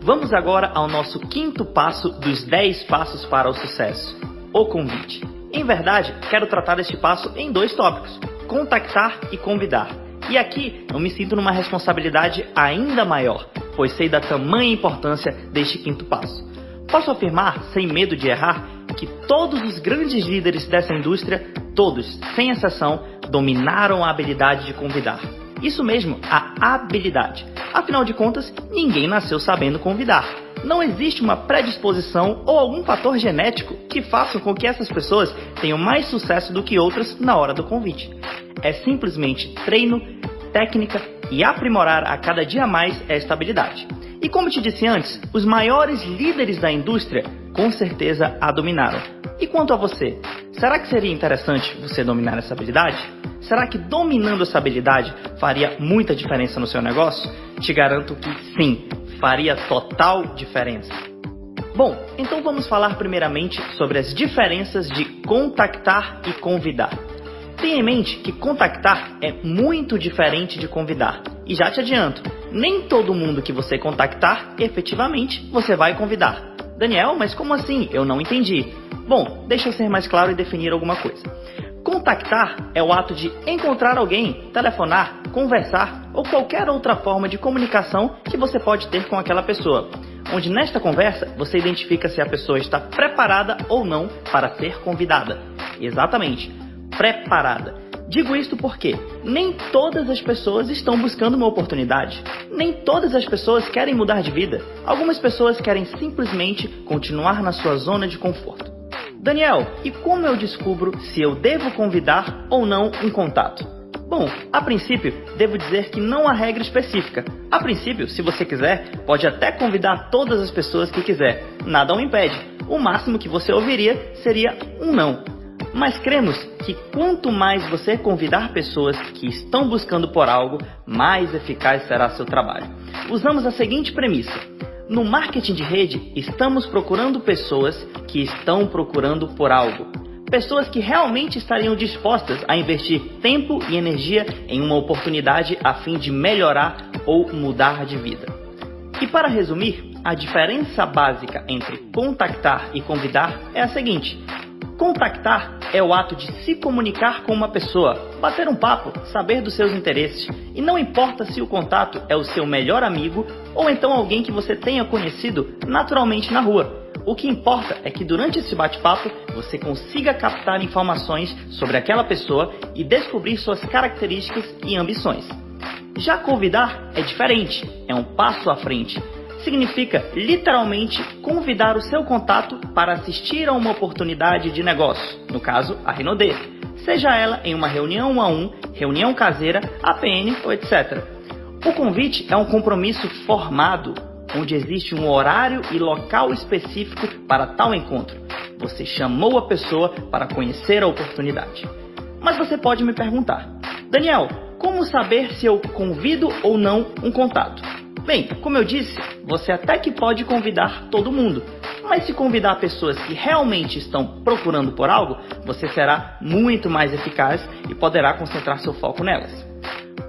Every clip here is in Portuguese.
Vamos agora ao nosso quinto passo dos 10 passos para o sucesso, o convite. Em verdade, quero tratar deste passo em 2 tópicos, contactar e convidar. E aqui eu me sinto numa responsabilidade ainda maior, pois sei da tamanha importância deste quinto passo. Posso afirmar, sem medo de errar, que todos os grandes líderes dessa indústria, todos, sem exceção, dominaram a habilidade de convidar. Isso mesmo, a habilidade. Afinal de contas, ninguém nasceu sabendo convidar. Não existe uma predisposição ou algum fator genético que faça com que essas pessoas tenham mais sucesso do que outras na hora do convite. É simplesmente treino, técnica e aprimorar a cada dia mais esta habilidade. E como te disse antes, os maiores líderes da indústria com certeza a dominaram. E quanto a você? Será que seria interessante você dominar essa habilidade? Será que dominando essa habilidade faria muita diferença no seu negócio? Te garanto que sim, faria total diferença. Bom, então vamos falar primeiramente sobre as diferenças de contactar e convidar. Tenha em mente que contactar é muito diferente de convidar. E já te adianto, nem todo mundo que você contactar, efetivamente, você vai convidar. Daniel, mas como assim? Eu não entendi. Bom, deixa eu ser mais claro e definir alguma coisa. Contactar é o ato de encontrar alguém, telefonar, conversar ou qualquer outra forma de comunicação que você pode ter com aquela pessoa, onde nesta conversa você identifica se a pessoa está preparada ou não para ser convidada. Exatamente, preparada. Digo isto porque nem todas as pessoas estão buscando uma oportunidade. Nem todas as pessoas querem mudar de vida. Algumas pessoas querem simplesmente continuar na sua zona de conforto. Daniel, e como eu descubro se eu devo convidar ou não um contato? Bom, a princípio, devo dizer que não há regra específica. A princípio, se você quiser, pode até convidar todas as pessoas que quiser. Nada o impede. O máximo que você ouviria seria um não. Mas cremos que quanto mais você convidar pessoas que estão buscando por algo, mais eficaz será seu trabalho. Usamos a seguinte premissa. No marketing de rede, estamos procurando pessoas que estão procurando por algo. Pessoas que realmente estariam dispostas a investir tempo e energia em uma oportunidade a fim de melhorar ou mudar de vida. E para resumir, a diferença básica entre contactar e convidar é a seguinte. Contactar é o ato de se comunicar com uma pessoa, bater um papo, saber dos seus interesses. E não importa se o contato é o seu melhor amigo ou então alguém que você tenha conhecido naturalmente na rua. O que importa é que durante esse bate-papo você consiga captar informações sobre aquela pessoa e descobrir suas características e ambições. Já convidar é diferente, é um passo à frente. Significa literalmente convidar o seu contato para assistir a uma oportunidade de negócio, no caso a Rinode, seja ela em uma reunião 1 a 1, reunião caseira, APN ou etc. O convite é um compromisso formado, onde existe um horário e local específico para tal encontro. Você chamou a pessoa para conhecer a oportunidade. Mas você pode me perguntar, Daniel, como saber se eu convido ou não um contato? Bem, como eu disse, você até que pode convidar todo mundo, mas se convidar pessoas que realmente estão procurando por algo, você será muito mais eficaz e poderá concentrar seu foco nelas.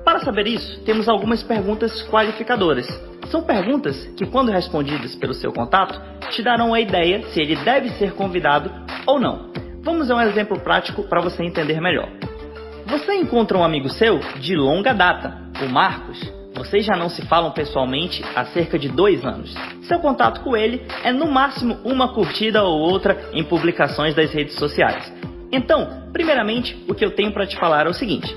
Para saber isso, temos algumas perguntas qualificadoras. São perguntas que, quando respondidas pelo seu contato, te darão a ideia se ele deve ser convidado ou não. Vamos a um exemplo prático para você entender melhor. Você encontra um amigo seu de longa data, o Marcos. Vocês já não se falam pessoalmente há cerca de 2 anos. Seu contato com ele é no máximo uma curtida ou outra em publicações das redes sociais. Então, primeiramente, o que eu tenho para te falar é o seguinte.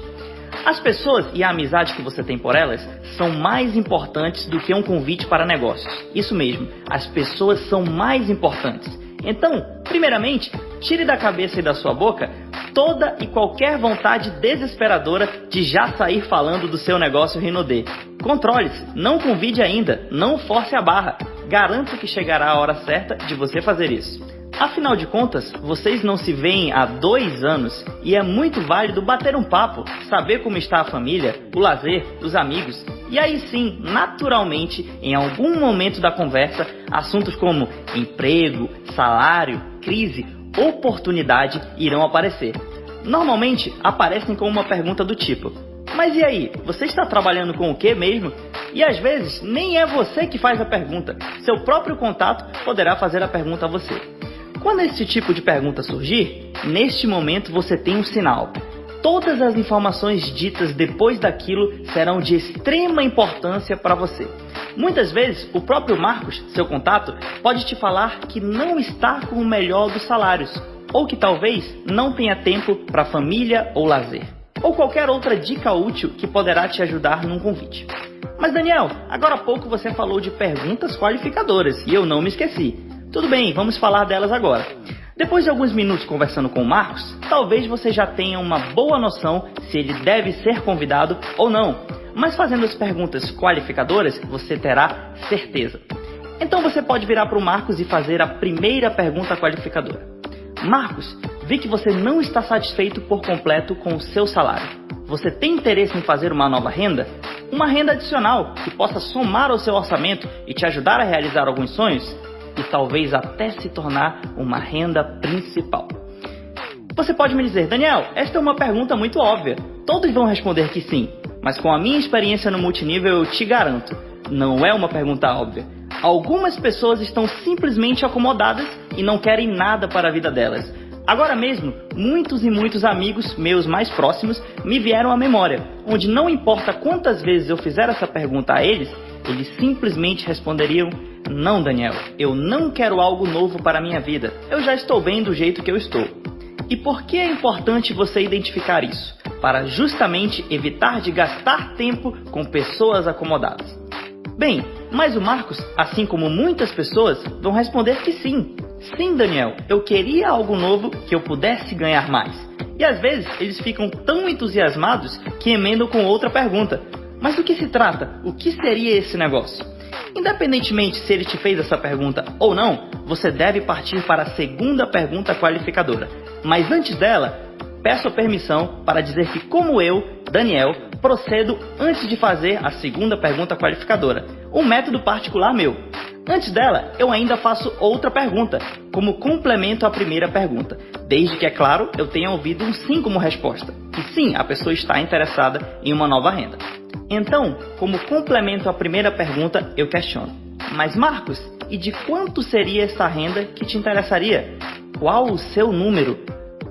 As pessoas e a amizade que você tem por elas são mais importantes do que um convite para negócios. Isso mesmo, as pessoas são mais importantes. Então, primeiramente, tire da cabeça e da sua boca toda e qualquer vontade desesperadora de já sair falando do seu negócio Rinode. Controle-se, não convide ainda, não force a barra. Garanto que chegará a hora certa de você fazer isso. Afinal de contas, vocês não se veem há 2 anos e é muito válido bater um papo, saber como está a família, o lazer, os amigos. E aí sim, naturalmente, em algum momento da conversa, assuntos como emprego, salário, crise, oportunidade irão aparecer. Normalmente, aparecem com uma pergunta do tipo: Mas e aí, você está trabalhando com o que mesmo? E às vezes nem é você que faz a pergunta, seu próprio contato poderá fazer a pergunta a você. Quando esse tipo de pergunta surgir, neste momento você tem um sinal. Todas as informações ditas depois daquilo serão de extrema importância para você. Muitas vezes, o próprio Marcos, seu contato, pode te falar que não está com o melhor dos salários, ou que talvez não tenha tempo para família ou lazer, ou qualquer outra dica útil que poderá te ajudar num convite. Mas Daniel, agora há pouco você falou de perguntas qualificadoras e eu não me esqueci. Tudo bem, vamos falar delas agora. Depois de alguns minutos conversando com o Marcos, talvez você já tenha uma boa noção se ele deve ser convidado ou não. Mas fazendo as perguntas qualificadoras, você terá certeza. Então você pode virar para o Marcos e fazer a primeira pergunta qualificadora. Marcos, vi que você não está satisfeito por completo com o seu salário. Você tem interesse em fazer uma nova renda? Uma renda adicional que possa somar ao seu orçamento e te ajudar a realizar alguns sonhos? E talvez até se tornar uma renda principal. Você pode me dizer, Daniel, esta é uma pergunta muito óbvia. Todos vão responder que sim, mas com a minha experiência no multinível eu te garanto, não é uma pergunta óbvia. Algumas pessoas estão simplesmente acomodadas e não querem nada para a vida delas. Agora mesmo, muitos e muitos amigos meus mais próximos me vieram à memória, onde não importa quantas vezes eu fizer essa pergunta a eles simplesmente responderiam: não, Daniel, eu não quero algo novo para a minha vida, eu já estou bem do jeito que eu estou. E por que é importante você identificar isso? Para justamente evitar de gastar tempo com pessoas acomodadas. Bem, mas o Marcos, assim como muitas pessoas, vão responder que sim. Sim, Daniel, eu queria algo novo que eu pudesse ganhar mais. E às vezes eles ficam tão entusiasmados que emendam com outra pergunta. Mas do que se trata? O que seria esse negócio? Independentemente se ele te fez essa pergunta ou não, você deve partir para a segunda pergunta qualificadora. Mas antes dela, peço a permissão para dizer que, como eu, Daniel, procedo antes de fazer a segunda pergunta qualificadora. Um método particular meu. Antes dela, eu ainda faço outra pergunta, como complemento à primeira pergunta, desde que, é claro, eu tenha ouvido um sim como resposta. E sim, a pessoa está interessada em uma nova renda. Então, como complemento à primeira pergunta, eu questiono: mas Marcos, e de quanto seria essa renda que te interessaria? Qual o seu número?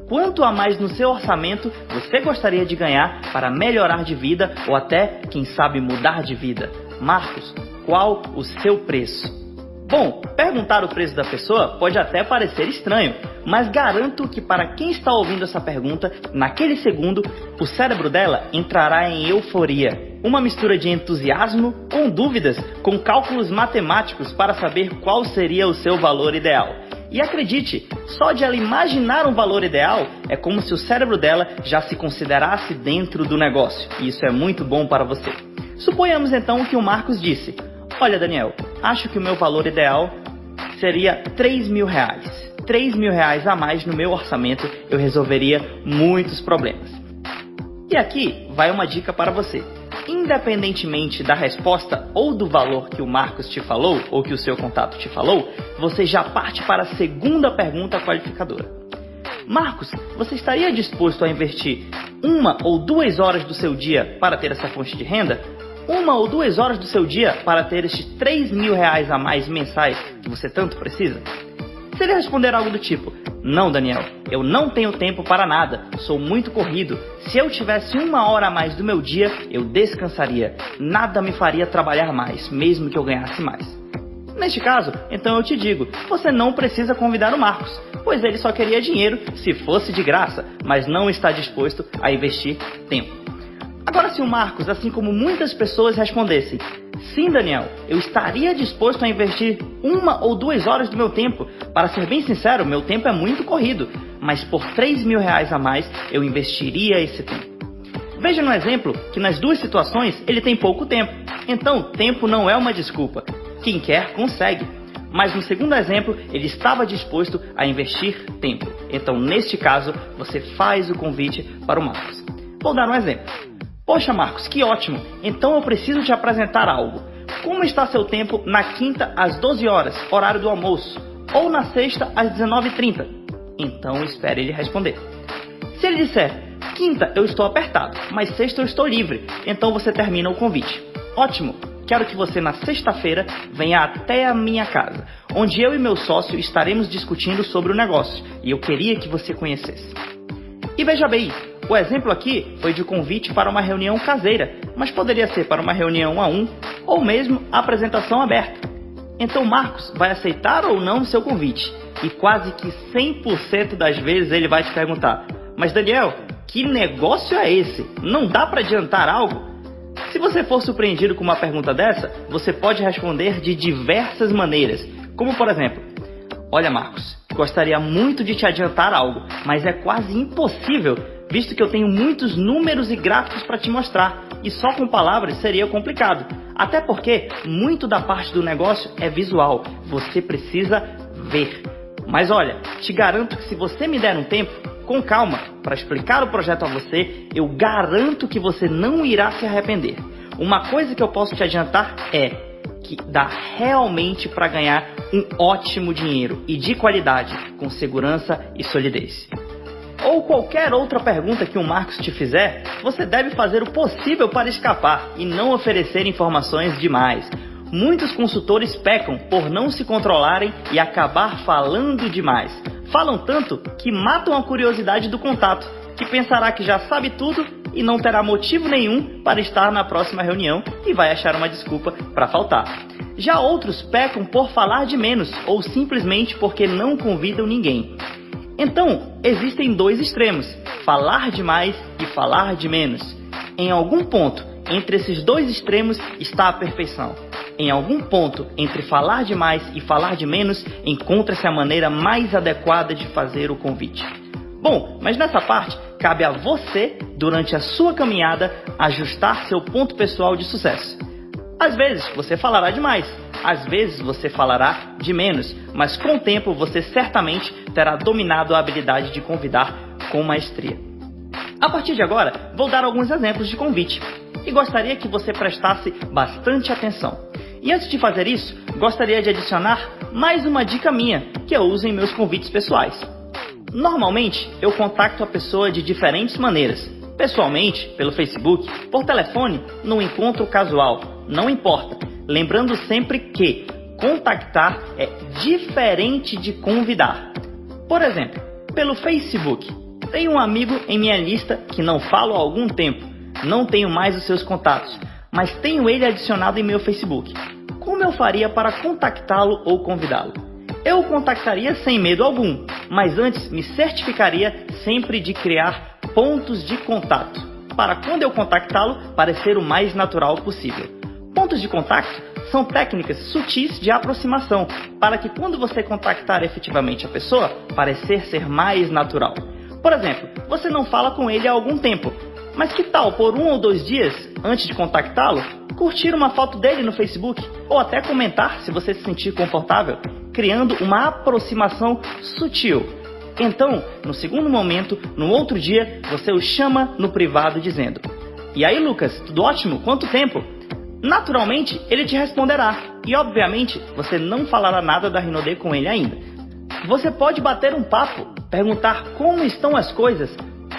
Quanto a mais no seu orçamento você gostaria de ganhar para melhorar de vida ou até, quem sabe, mudar de vida? Marcos, qual o seu preço? Bom, perguntar o preço da pessoa pode até parecer estranho, mas garanto que para quem está ouvindo essa pergunta, naquele segundo, o cérebro dela entrará em euforia. Uma mistura de entusiasmo com dúvidas, com cálculos matemáticos para saber qual seria o seu valor ideal. E acredite, só de ela imaginar um valor ideal, é como se o cérebro dela já se considerasse dentro do negócio. E isso é muito bom para você. Suponhamos então que o Marcos disse: olha, Daniel, acho que o meu valor ideal seria R$3.000. R$3.000 a mais no meu orçamento, eu resolveria muitos problemas. E aqui vai uma dica para você. Independentemente da resposta ou do valor que o Marcos te falou, ou que o seu contato te falou, você já parte para a segunda pergunta qualificadora. Marcos, você estaria disposto a investir 1 ou 2 horas do seu dia para ter essa fonte de renda? 1 ou 2 horas do seu dia para ter estes R$3.000 a mais mensais que você tanto precisa? Se ele responder algo do tipo: não, Daniel, eu não tenho tempo para nada, sou muito corrido, se eu tivesse 1 hora a mais do meu dia, eu descansaria, nada me faria trabalhar mais, mesmo que eu ganhasse mais. Neste caso, então eu te digo, você não precisa convidar o Marcos, pois ele só queria dinheiro se fosse de graça, mas não está disposto a investir tempo. Agora, se o Marcos, assim como muitas pessoas, respondessem: sim, Daniel, eu estaria disposto a investir 1 ou 2 horas do meu tempo. Para ser bem sincero, meu tempo é muito corrido, mas por R$3.000 a mais, eu investiria esse tempo. Veja no exemplo que nas duas situações ele tem pouco tempo. Então, tempo não é uma desculpa. Quem quer, consegue. Mas no segundo exemplo, ele estava disposto a investir tempo. Então, neste caso, você faz o convite para o Marcos. Vou dar um exemplo. Poxa, Marcos, que ótimo! Então eu preciso te apresentar algo. Como está seu tempo na quinta às 12 horas, horário do almoço? Ou na sexta às 19h30? Então espere ele responder. Se ele disser: Quinta, eu estou apertado, mas sexta eu estou livre, então você termina o convite. Ótimo! Quero que você na sexta-feira venha até a minha casa, onde eu e meu sócio estaremos discutindo sobre o negócio, e eu queria que você conhecesse. E veja bem, o exemplo aqui foi de convite para uma reunião caseira, mas poderia ser para uma reunião 1 a 1 ou mesmo apresentação aberta. Então Marcos vai aceitar ou não o seu convite, e quase que 100% das vezes ele vai te perguntar: mas Daniel, que negócio é esse? Não dá para adiantar algo? Se você for surpreendido com uma pergunta dessa, você pode responder de diversas maneiras, como por exemplo: olha Marcos, gostaria muito de te adiantar algo, mas é quase impossível, visto que eu tenho muitos números e gráficos para te mostrar, e só com palavras seria complicado, até porque muito da parte do negócio é visual, você precisa ver. Mas olha, te garanto que se você me der um tempo, com calma, para explicar o projeto a você, eu garanto que você não irá se arrepender. Uma coisa que eu posso te adiantar é que dá realmente para ganhar um ótimo dinheiro e de qualidade, com segurança e solidez. Ou qualquer outra pergunta que o Marcos te fizer, você deve fazer o possível para escapar e não oferecer informações demais. Muitos consultores pecam por não se controlarem e acabar falando demais. Falam tanto que matam a curiosidade do contato, que pensará que já sabe tudo e não terá motivo nenhum para estar na próxima reunião e vai achar uma desculpa para faltar. Já outros pecam por falar de menos ou simplesmente porque não convidam ninguém. Então, existem dois extremos, falar demais e falar de menos. Em algum ponto entre esses dois extremos está a perfeição. Em algum ponto entre falar demais e falar de menos, encontra-se a maneira mais adequada de fazer o convite. Bom, mas nessa parte, cabe a você, durante a sua caminhada, ajustar seu ponto pessoal de sucesso. Às vezes você falará demais, às vezes você falará de menos, mas com o tempo você certamente terá dominado a habilidade de convidar com maestria. A partir de agora, vou dar alguns exemplos de convite e gostaria que você prestasse bastante atenção. E antes de fazer isso, gostaria de adicionar mais uma dica minha que eu uso em meus convites pessoais. Normalmente, eu contacto a pessoa de diferentes maneiras. Pessoalmente, pelo Facebook, por telefone, num encontro casual, não importa. Lembrando sempre que contactar é diferente de convidar. Por exemplo, pelo Facebook, tenho um amigo em minha lista que não falo há algum tempo. Não tenho mais os seus contatos, mas tenho ele adicionado em meu Facebook. Como eu faria para contactá-lo ou convidá-lo? Eu o contactaria sem medo algum, mas antes me certificaria sempre de criar pontos de contato, para quando eu contactá-lo parecer o mais natural possível. Pontos de contato são técnicas sutis de aproximação, para que quando você contactar efetivamente a pessoa, parecer ser mais natural. Por exemplo, você não fala com ele há algum tempo, mas que tal por 1 ou 2 dias, antes de contactá-lo, curtir uma foto dele no Facebook, ou até comentar se você se sentir confortável, criando uma aproximação sutil. Então, no segundo momento, no outro dia, você o chama no privado dizendo: "E aí Lucas, tudo ótimo? Quanto tempo?" Naturalmente, ele te responderá, e obviamente, você não falará nada da Rinode com ele ainda. Você pode bater um papo, perguntar como estão as coisas,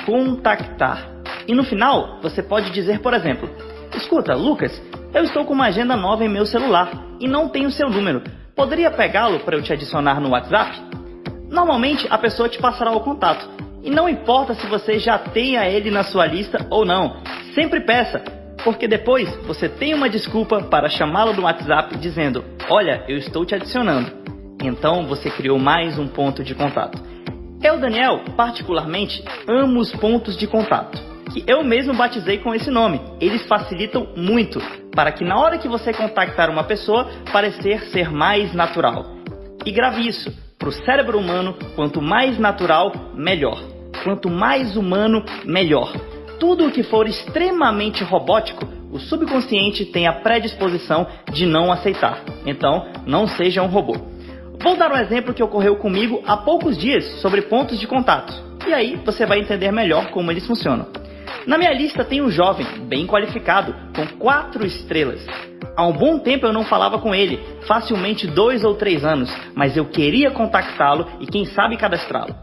contactar. E no final, você pode dizer, por exemplo: "Escuta, Lucas, eu estou com uma agenda nova em meu celular e não tenho seu número. Poderia pegá-lo para eu te adicionar no WhatsApp?" Normalmente, a pessoa te passará o contato. E não importa se você já tenha ele na sua lista ou não, sempre peça, porque depois você tem uma desculpa para chamá-lo no WhatsApp dizendo: "Olha, eu estou te adicionando." Então você criou mais um ponto de contato. Eu, Daniel, particularmente, amo os pontos de contato, que eu mesmo batizei com esse nome. Eles facilitam muito, para que na hora que você contactar uma pessoa, parecer ser mais natural. E grave isso, para o cérebro humano, quanto mais natural, melhor. Quanto mais humano, melhor. Tudo o que for extremamente robótico, o subconsciente tem a predisposição de não aceitar. Então, não seja um robô. Vou dar um exemplo que ocorreu comigo há poucos dias sobre pontos de contato. E aí você vai entender melhor como eles funcionam. Na minha lista tem um jovem, bem qualificado, com 4 estrelas. Há um bom tempo eu não falava com ele, facilmente 2 ou 3 anos, mas eu queria contactá-lo e quem sabe cadastrá-lo.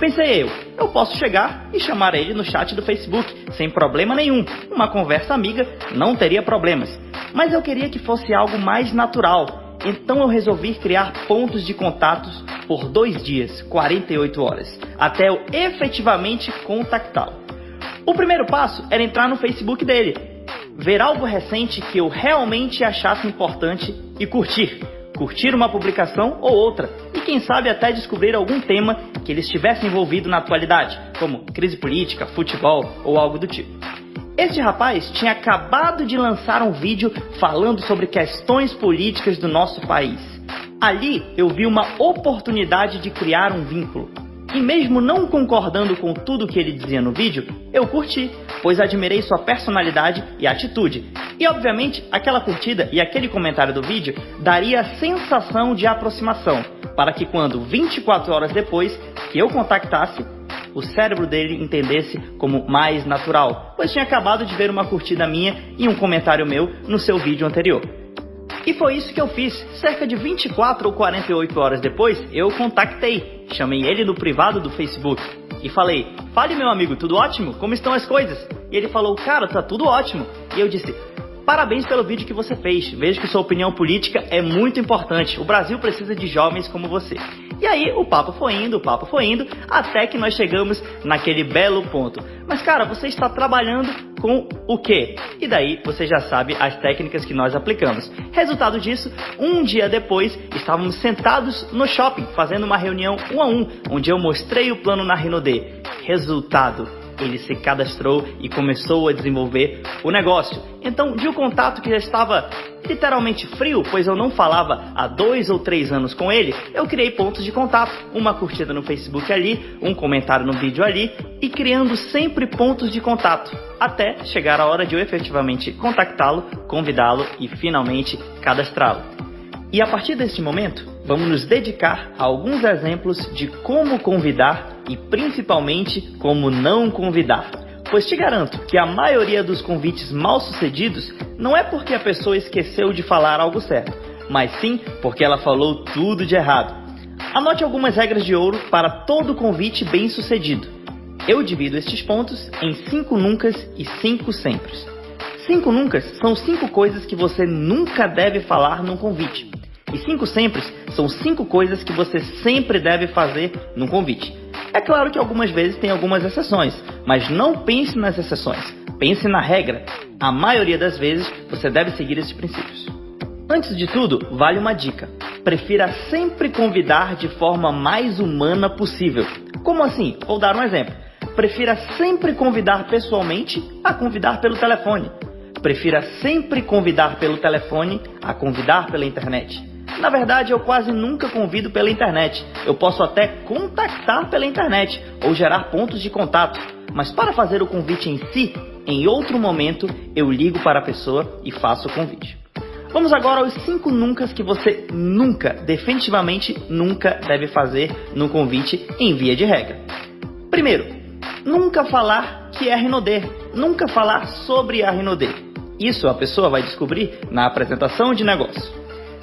Pensei eu posso chegar e chamar ele no chat do Facebook, sem problema nenhum. Uma conversa amiga não teria problemas. Mas eu queria que fosse algo mais natural. Então eu resolvi criar pontos de contatos por 2 dias, 48 horas, até eu efetivamente contactá-lo. O primeiro passo era entrar no Facebook dele, ver algo recente que eu realmente achasse importante e curtir uma publicação ou outra, e quem sabe até descobrir algum tema que ele estivesse envolvido na atualidade, como crise política, futebol ou algo do tipo. Este rapaz tinha acabado de lançar um vídeo falando sobre questões políticas do nosso país. Ali eu vi uma oportunidade de criar um vínculo. E mesmo não concordando com tudo que ele dizia no vídeo, eu curti, pois admirei sua personalidade e atitude. E obviamente, aquela curtida e aquele comentário do vídeo daria a sensação de aproximação, para que quando 24 horas depois que eu contactasse, o cérebro dele entendesse como mais natural, pois tinha acabado de ver uma curtida minha e um comentário meu no seu vídeo anterior. E foi isso que eu fiz. Cerca de 24 ou 48 horas depois, eu o contactei. Chamei ele no privado do Facebook e falei: "Fale, meu amigo, tudo ótimo? Como estão as coisas?" E ele falou: "Cara, tá tudo ótimo." E eu disse: "Parabéns pelo vídeo que você fez. Vejo que sua opinião política é muito importante. O Brasil precisa de jovens como você." E aí o papo foi indo, até que nós chegamos naquele belo ponto. "Mas cara, você está trabalhando com o quê?" E daí você já sabe as técnicas que nós aplicamos. Resultado disso, um dia depois, estávamos sentados no shopping, fazendo uma reunião 1 a 1, onde eu mostrei o plano na Rinode. Resultado: ele se cadastrou e começou a desenvolver o negócio. Então, de um contato que já estava literalmente frio, pois eu não falava há 2 ou 3 anos com ele, eu criei pontos de contato, uma curtida no Facebook ali, um comentário no vídeo ali, e criando sempre pontos de contato, até chegar a hora de eu efetivamente contactá-lo, convidá-lo e finalmente cadastrá-lo. E a partir deste momento, vamos nos dedicar a alguns exemplos de como convidar e principalmente como não convidar. Pois te garanto que a maioria dos convites mal sucedidos não é porque a pessoa esqueceu de falar algo certo, mas sim porque ela falou tudo de errado. Anote algumas regras de ouro para todo convite bem sucedido. Eu divido estes pontos em 5 nuncas e 5 sempres. 5 nuncas são 5 coisas que você nunca deve falar num convite. E 5 sempres são 5 coisas que você sempre deve fazer num convite. É claro que algumas vezes tem algumas exceções, mas não pense nas exceções, pense na regra. A maioria das vezes você deve seguir esses princípios. Antes de tudo, vale uma dica. Prefira sempre convidar de forma mais humana possível. Como assim? Vou dar um exemplo. Prefira sempre convidar pessoalmente a convidar pelo telefone. Prefira sempre convidar pelo telefone a convidar pela internet. Na verdade, eu quase nunca convido pela internet. Eu posso até contactar pela internet ou gerar pontos de contato. Mas para fazer o convite em si, em outro momento, eu ligo para a pessoa e faço o convite. Vamos agora aos 5 nuncas que você nunca, definitivamente nunca deve fazer no convite em via de regra. Primeiro, nunca falar que é Rinode. Nunca falar sobre a Rinode. Isso a pessoa vai descobrir na apresentação de negócio.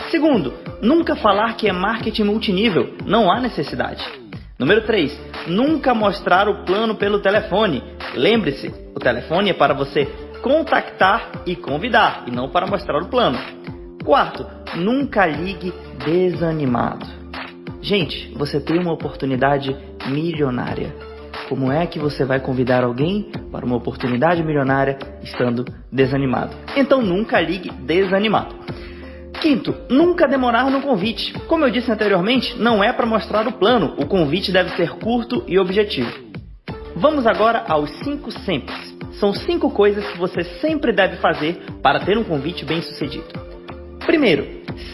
Segundo, nunca falar que é marketing multinível, não há necessidade. Número 3, nunca mostrar o plano pelo telefone. Lembre-se, o telefone é para você contactar e convidar, e não para mostrar o plano. Quarto, nunca ligue desanimado. Gente, você tem uma oportunidade milionária. Como é que você vai convidar alguém para uma oportunidade milionária estando desanimado? Então nunca ligue desanimado. Quinto, nunca demorar no convite. Como eu disse anteriormente, não é para mostrar o plano, o convite deve ser curto e objetivo. Vamos agora aos 5 sempres. São 5 coisas que você sempre deve fazer para ter um convite bem sucedido. Primeiro,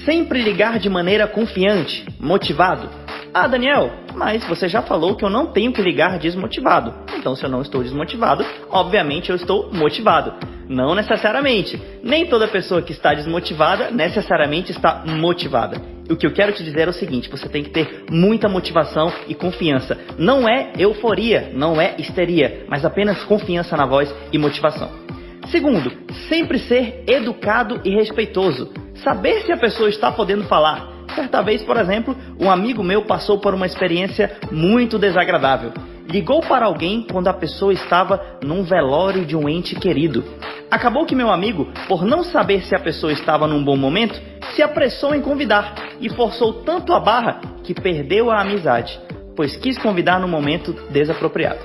sempre ligar de maneira confiante, motivado. Ah, Daniel, mas você já falou que eu não tenho que ligar desmotivado. Então, se eu não estou desmotivado, obviamente eu estou motivado. Não necessariamente. Nem toda pessoa que está desmotivada necessariamente está motivada. O que eu quero te dizer é o seguinte: você tem que ter muita motivação e confiança. Não é euforia, não é histeria, mas apenas confiança na voz e motivação. Segundo, sempre ser educado e respeitoso. Saber se a pessoa está podendo falar. Certa vez, por exemplo, um amigo meu passou por uma experiência muito desagradável. Ligou para alguém quando a pessoa estava num velório de um ente querido. Acabou que meu amigo, por não saber se a pessoa estava num bom momento, se apressou em convidar e forçou tanto a barra que perdeu a amizade, pois quis convidar no momento desapropriado.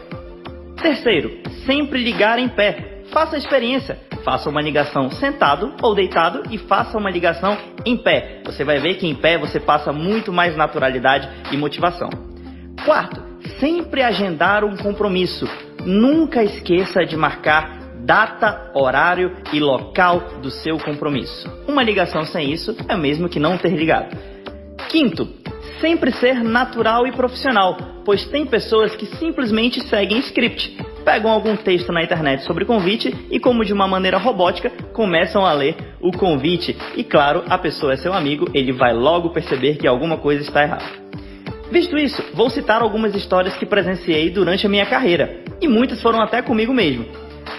Terceiro, sempre ligar em pé. Faça a experiência. Faça uma ligação sentado ou deitado e faça uma ligação em pé. Você vai ver que em pé você passa muito mais naturalidade e motivação. Quarto, sempre agendar um compromisso. Nunca esqueça de marcar data, horário e local do seu compromisso. Uma ligação sem isso é o mesmo que não ter ligado. Quinto, sempre ser natural e profissional, pois tem pessoas que simplesmente seguem script. Pegam algum texto na internet sobre convite e, como de uma maneira robótica, começam a ler o convite. E claro, a pessoa é seu amigo, ele vai logo perceber que alguma coisa está errada. Visto isso, vou citar algumas histórias que presenciei durante a minha carreira, e muitas foram até comigo mesmo.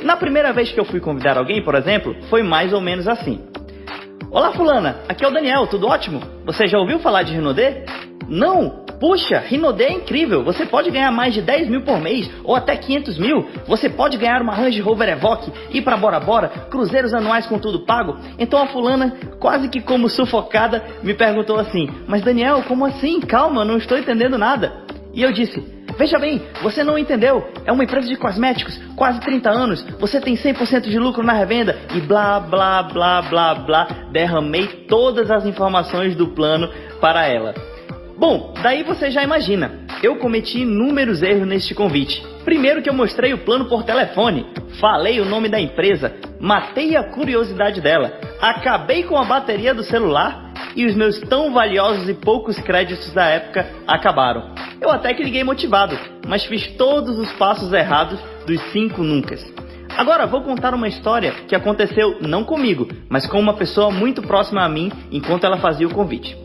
Na primeira vez que eu fui convidar alguém, por exemplo, foi mais ou menos assim. Olá fulana, aqui é o Daniel, tudo ótimo? Você já ouviu falar de Rinode? Não! Puxa, Rinode é incrível, você pode ganhar mais de 10 mil por mês, ou até 500 mil, você pode ganhar uma Range Rover Evoque, ir pra Bora Bora, cruzeiros anuais com tudo pago. Então a fulana, quase que como sufocada, me perguntou assim, mas Daniel, como assim? Calma, não estou entendendo nada. E eu disse, veja bem, você não entendeu, é uma empresa de cosméticos, quase 30 anos, você tem 100% de lucro na revenda, e blá blá blá blá blá, derramei todas as informações do plano para ela. Bom, daí você já imagina, eu cometi inúmeros erros neste convite. Primeiro que eu mostrei o plano por telefone, falei o nome da empresa, matei a curiosidade dela, acabei com a bateria do celular e os meus tão valiosos e poucos créditos da época acabaram. Eu até que liguei motivado, mas fiz todos os passos errados dos 5 nuncas. Agora vou contar uma história que aconteceu não comigo, mas com uma pessoa muito próxima a mim enquanto ela fazia o convite.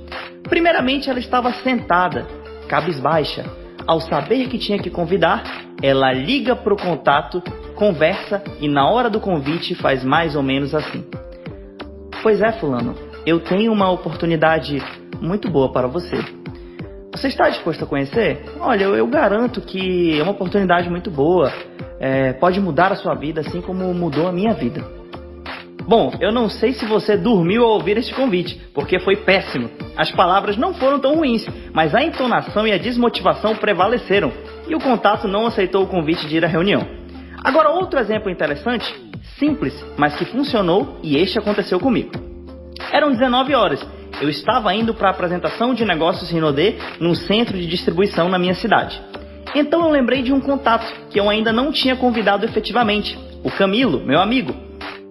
Primeiramente, ela estava sentada, cabisbaixa. Ao saber que tinha que convidar, ela liga para o contato, conversa e na hora do convite faz mais ou menos assim. Pois é, fulano, eu tenho uma oportunidade muito boa para você. Você está disposto a conhecer? Olha, eu garanto que é uma oportunidade muito boa. Pode mudar a sua vida assim como mudou a minha vida. Bom, eu não sei se você dormiu ao ouvir este convite, porque foi péssimo. As palavras não foram tão ruins, mas a entonação e a desmotivação prevaleceram, e o contato não aceitou o convite de ir à reunião. Agora, outro exemplo interessante, simples, mas que funcionou, e este aconteceu comigo. Eram 19 horas, eu estava indo para a apresentação de negócios Rinode num centro de distribuição na minha cidade. Então eu lembrei de um contato que eu ainda não tinha convidado efetivamente, o Camilo, meu amigo.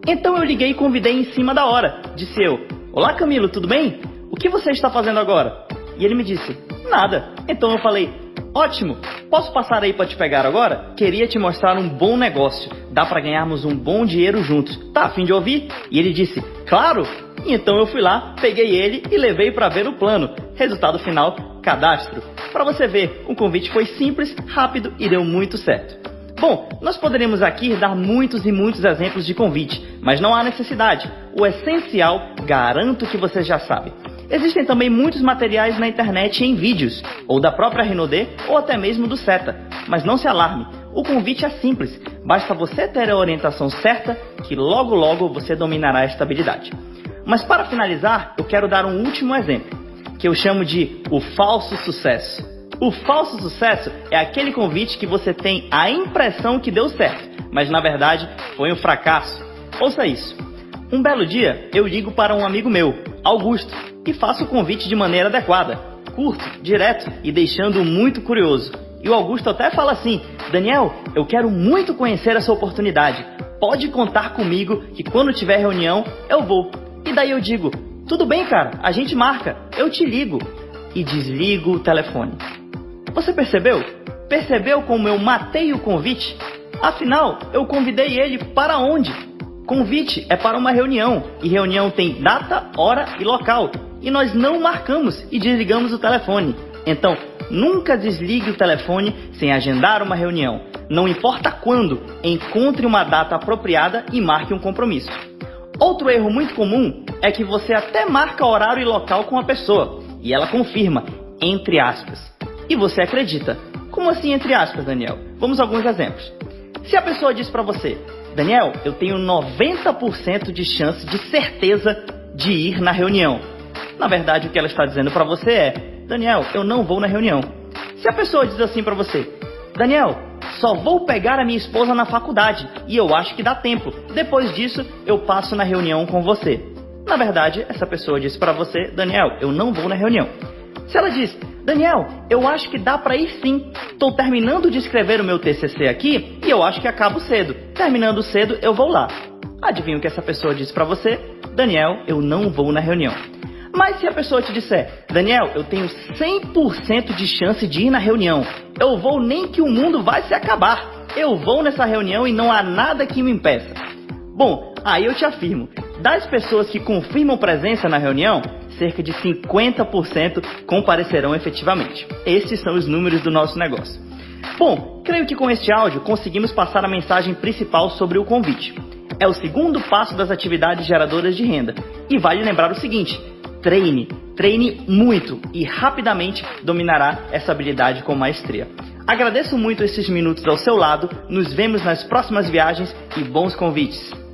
Então eu liguei e convidei em cima da hora. Disse eu, olá Camilo, tudo bem? O que você está fazendo agora? E ele me disse, nada. Então eu falei, ótimo, posso passar aí para te pegar agora? Queria te mostrar um bom negócio, dá para ganharmos um bom dinheiro juntos. Tá a fim de ouvir? E ele disse, claro. E então eu fui lá, peguei ele e levei para ver o plano. Resultado final, cadastro. Para você ver, o convite foi simples, rápido e deu muito certo. Bom, nós poderíamos aqui dar muitos e muitos exemplos de convite, mas não há necessidade. O essencial, garanto que você já sabe. Existem também muitos materiais na internet em vídeos, ou da própria Rinode, ou até mesmo do SETA. Mas não se alarme, o convite é simples. Basta você ter a orientação certa, que logo logo você dominará esta habilidade. Mas para finalizar, eu quero dar um último exemplo, que eu chamo de o falso sucesso. O falso sucesso é aquele convite que você tem a impressão que deu certo, mas na verdade foi um fracasso. Ouça isso. Um belo dia, eu ligo para um amigo meu, Augusto, e faço o convite de maneira adequada, curto, direto e deixando-o muito curioso. E o Augusto até fala assim, Daniel, eu quero muito conhecer essa oportunidade. Pode contar comigo que quando tiver reunião, eu vou. E daí eu digo, tudo bem cara, a gente marca, eu te ligo. E desligo o telefone. Você percebeu? Percebeu como eu matei o convite? Afinal, eu convidei ele para onde? Convite é para uma reunião, e reunião tem data, hora e local. E nós não marcamos e desligamos o telefone. Então, nunca desligue o telefone sem agendar uma reunião. Não importa quando, encontre uma data apropriada e marque um compromisso. Outro erro muito comum é que você até marca horário e local com a pessoa. E ela confirma, entre aspas. E você acredita. Como assim entre aspas, Daniel? Vamos a alguns exemplos. Se a pessoa diz para você, Daniel, eu tenho 90% de chance de certeza de ir na reunião. Na verdade, o que ela está dizendo para você é, Daniel, eu não vou na reunião. Se a pessoa diz assim para você, Daniel, só vou pegar a minha esposa na faculdade e eu acho que dá tempo. Depois disso, eu passo na reunião com você. Na verdade, essa pessoa disse para você, Daniel, eu não vou na reunião. Se ela diz, Daniel, eu acho que dá para ir sim. Estou terminando de escrever o meu TCC aqui e eu acho que acabo cedo. Terminando cedo, eu vou lá. Adivinha o que essa pessoa disse para você? Daniel, eu não vou na reunião. Mas se a pessoa te disser, Daniel, eu tenho 100% de chance de ir na reunião. Eu vou nem que o mundo vai se acabar. Eu vou nessa reunião e não há nada que me impeça. Bom, aí eu te afirmo, das pessoas que confirmam presença na reunião, cerca de 50% comparecerão efetivamente. Esses são os números do nosso negócio. Bom, creio que com este áudio conseguimos passar a mensagem principal sobre o convite. É o segundo passo das atividades geradoras de renda. E vale lembrar o seguinte, treine muito e rapidamente dominará essa habilidade com maestria. Agradeço muito esses minutos ao seu lado, nos vemos nas próximas viagens e bons convites!